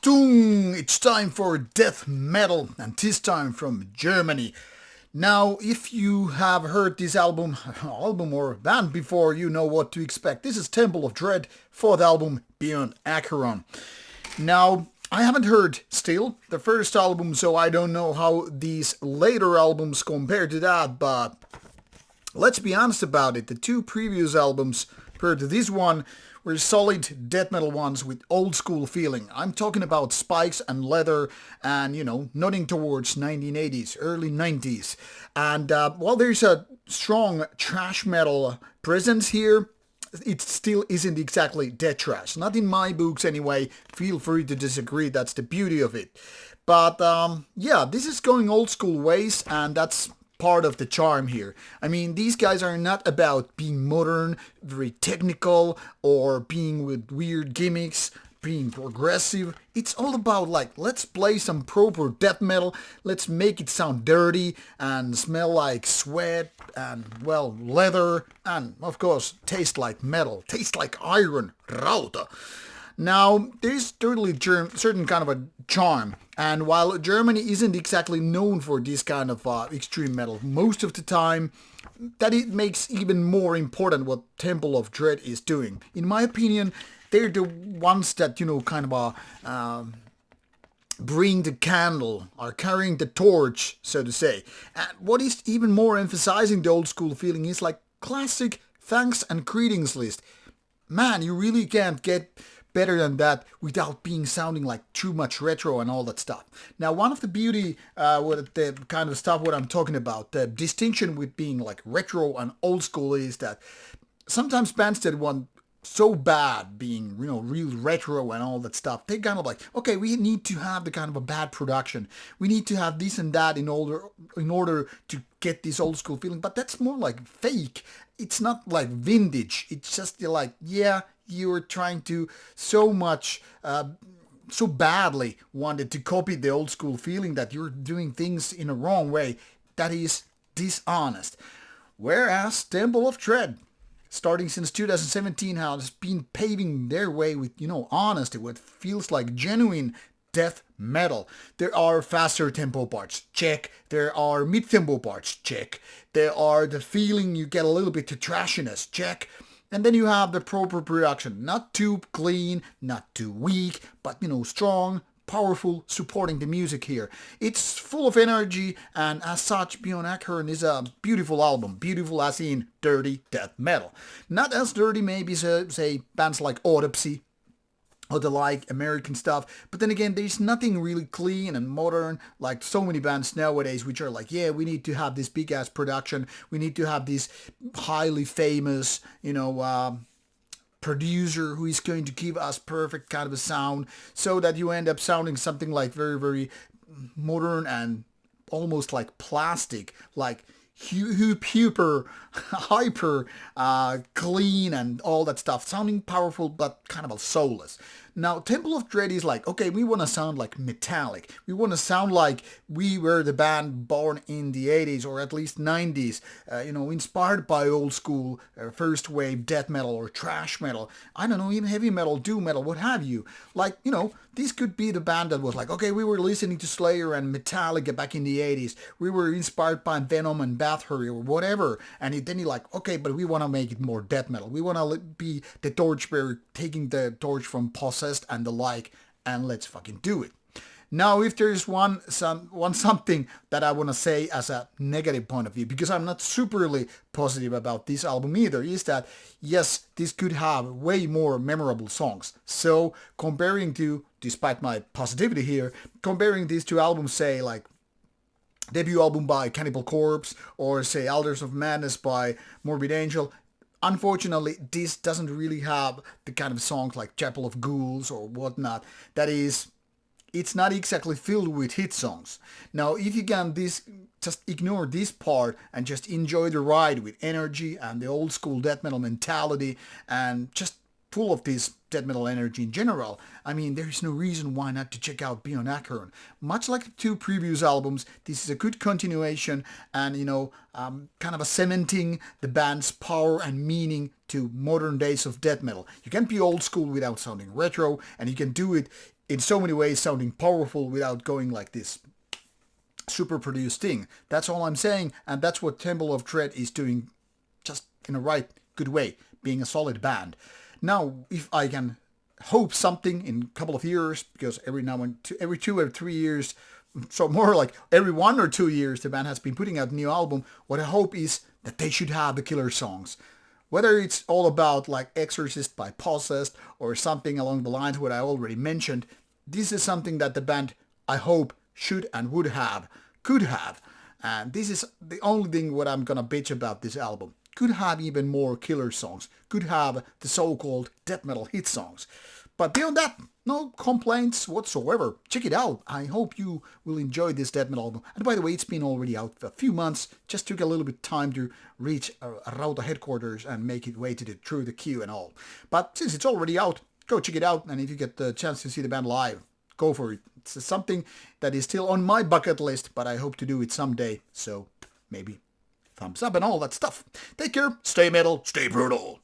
Achtung! It's time for death metal, and this time from Germany. Now, if you have heard this album or band before, you know what to expect. This is Temple of Dread, fourth album, Beyond Acheron. Now, I haven't heard still the first album, so I don't know how these later albums compare to that, but let's be honest about it. The two previous albums, compared to this one, were solid death metal ones with old school feeling. I'm talking about spikes and leather and, nodding towards 1980s, early 90s. And while there's a strong thrash metal presence here, it still isn't exactly death thrash. Not in my books anyway. Feel free to disagree. That's the beauty of it. But yeah, this is going old school ways, and that's part of the charm here. I mean, these guys are not about being modern, very technical, or being with weird gimmicks, being progressive. It's all about let's play some proper death metal, let's make it sound dirty and smell like sweat and, well, leather, and of course taste like metal, taste like iron, Rauta. Now, there's totally certain kind of a charm, and while Germany isn't exactly known for this kind of extreme metal most of the time, that it makes even more important what Temple of Dread is doing. In my opinion, they're the ones that, bring the candle, are carrying the torch, so to say. And what is even more emphasizing the old school feeling is classic thanks and greetings list. Man, you really can't get better than that without being sounding like too much retro and all that stuff. Now, one of the beauty with the kind of stuff what I'm talking about, the distinction with being retro and old school is that sometimes bands that want so bad being, real retro and all that stuff, they kind of okay, we need to have the kind of a bad production. We need to have this and that in order to get this old school feeling. But that's more like fake. It's not like vintage. It's just yeah, you're trying to so badly wanted to copy the old school feeling that you're doing things in a wrong way. That is dishonest. Whereas Temple of Dread, starting since 2017, has been paving their way with, honesty, what feels like genuine death metal. There are faster tempo parts, check. There are mid-tempo parts, check. There are the feeling you get a little bit to trashiness, check. And then you have the proper production, not too clean, not too weak, but strong, powerful, supporting the music here. It's full of energy, and as such, Beyond Acheron is a beautiful album. Beautiful as in dirty death metal. Not as dirty maybe say bands like Autopsy or the American stuff, but then again, there's nothing really clean and modern like so many bands nowadays, which are yeah, we need to have this big ass production, we need to have this highly famous, producer who is going to give us perfect kind of a sound, so that you end up sounding something very, very modern and almost like plastic, hyper clean and all that stuff, sounding powerful but kind of a soulless. Now, Temple of Dread is okay, we want to sound metallic. We want to sound like we were the band born in the 80s or at least 90s, inspired by old school first wave death metal or thrash metal. I don't know, even heavy metal, doom metal, what have you. This could be the band that was okay, we were listening to Slayer and Metallica back in the 80s. We were inspired by Venom and Bathory or whatever. And then you're okay, but we want to make it more death metal. We want to be the torchbearer, taking the torch from Possessed and the and let's fucking do it. Now, if there's something that I want to say as a negative point of view, because I'm not superly positive about this album either, is that, yes, this could have way more memorable songs. So, despite my positivity here, comparing these two albums, say, debut album by Cannibal Corpse, or say Elders of Madness by Morbid Angel, unfortunately, this doesn't really have the kind of songs like Chapel of Ghouls or whatnot. It's not exactly filled with hit songs. Now, if you can just ignore this part and just enjoy the ride with energy and the old school death metal mentality and just full of this death metal energy in general, I mean, there is no reason why not to check out Beyond Acheron. Much like the two previous albums, this is a good continuation and, kind of a cementing the band's power and meaning to modern days of death metal. You can be old school without sounding retro, and you can do it in so many ways sounding powerful without going like this super produced thing. That's all I'm saying, and that's what Temple of Dread is doing, just in a right good way, being a solid band. Now, if I can hope something in a couple of years, because every 2 or 3 years, so more like every 1 or 2 years, the band has been putting out a new album. What I hope is that they should have the killer songs. Whether it's all about like Exorcist by Possessed or something along the lines what I already mentioned, this is something that the band, I hope, should and could have. And this is the only thing what I'm gonna bitch about this album. Could have even more killer songs. Could have the so-called death metal hit songs. But beyond that, no complaints whatsoever. Check it out. I hope you will enjoy this death metal album. And by the way, it's been already out for a few months. Just took a little bit time to reach Rauta headquarters and make it way through the queue and all. But since it's already out, go check it out. And if you get the chance to see the band live, go for it. It's something that is still on my bucket list, but I hope to do it someday. So maybe thumbs up and all that stuff. Take care, stay metal, stay brutal.